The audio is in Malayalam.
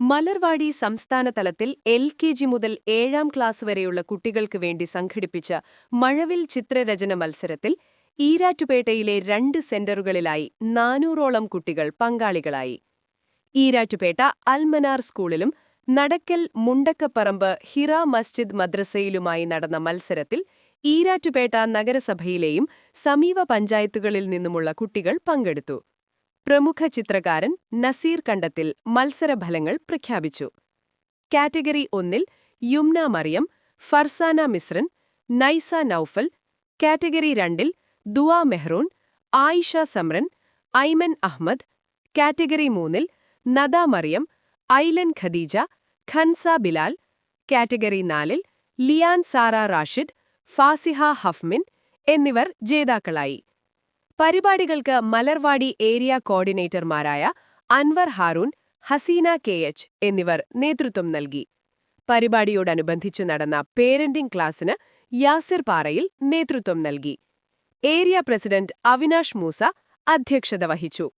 മലർവാടി സംസ്ഥാന തലത്തിൽ LKG മുതൽ 7ാം ക്ലാസ് വരെയുള്ള കുട്ടികൾക്ക് വേണ്ടി സംഘടിപ്പിച്ച മഴവിൽ ചിത്രരചന മത്സരത്തിൽ ഈരാറ്റുപേട്ടയിലെ 2 സെന്ററുകളിലായി 400ഓളം കുട്ടികൾ പങ്കാളികളായി. ഈരാറ്റുപേട്ട അൽമനാർ സ്കൂളിലും നടക്കൽ മുണ്ടക്കപ്പറമ്പ് ഹിറ മസ്ജിദ് മദ്രസയിലുമായി നടന്ന മത്സരത്തിൽ ഈരാറ്റുപേട്ട നഗരസഭയിലെയും സമീപ പഞ്ചായത്തുകളിൽ നിന്നുമുള്ള കുട്ടികൾ പങ്കെടുത്തു. പ്രമുഖ ചിത്രകാരൻ നസീർ കണ്ടത്തിൽ മത്സരഫലങ്ങൾ പ്രഖ്യാപിച്ചു. കാറ്റഗറി 1-ൽ യുംന മറിയം, ഫർസാന മിസ്രൻ, നൈസ നൌഫൽ. കാറ്റഗറി 2-ൽ ദുആ മെഹ്റൂൻ, Ayisha സമറൻ, Ayman Ahmad. Category 3-ൽ Nada Mariyam, ഐലൻ Khadija, ഖൻസ Bilal. Category 4-ൽ Liyan Sara Rashid, ഫാസിഹ ഹഫ്മിൻ എന്നിവർ ജേതാക്കളായി. പരിപാടികൾക്ക് മലർവാടി ഏരിയ കോർഡിനേറ്റർമാരായ അൻവർ ഹാറൂൻ, ഹസീന KH എന്നിവർ നേതൃത്വം നൽകി. പരിപാടിയോടനുബന്ധിച്ചു നടന്ന പേരന്റിംഗ് ക്ലാസിന് യാസിർ പാറയിൽ നേതൃത്വം നൽകി. ഏരിയ പ്രസിഡന്റ് അവിനാഷ് മൂസ അധ്യക്ഷത വഹിച്ചു.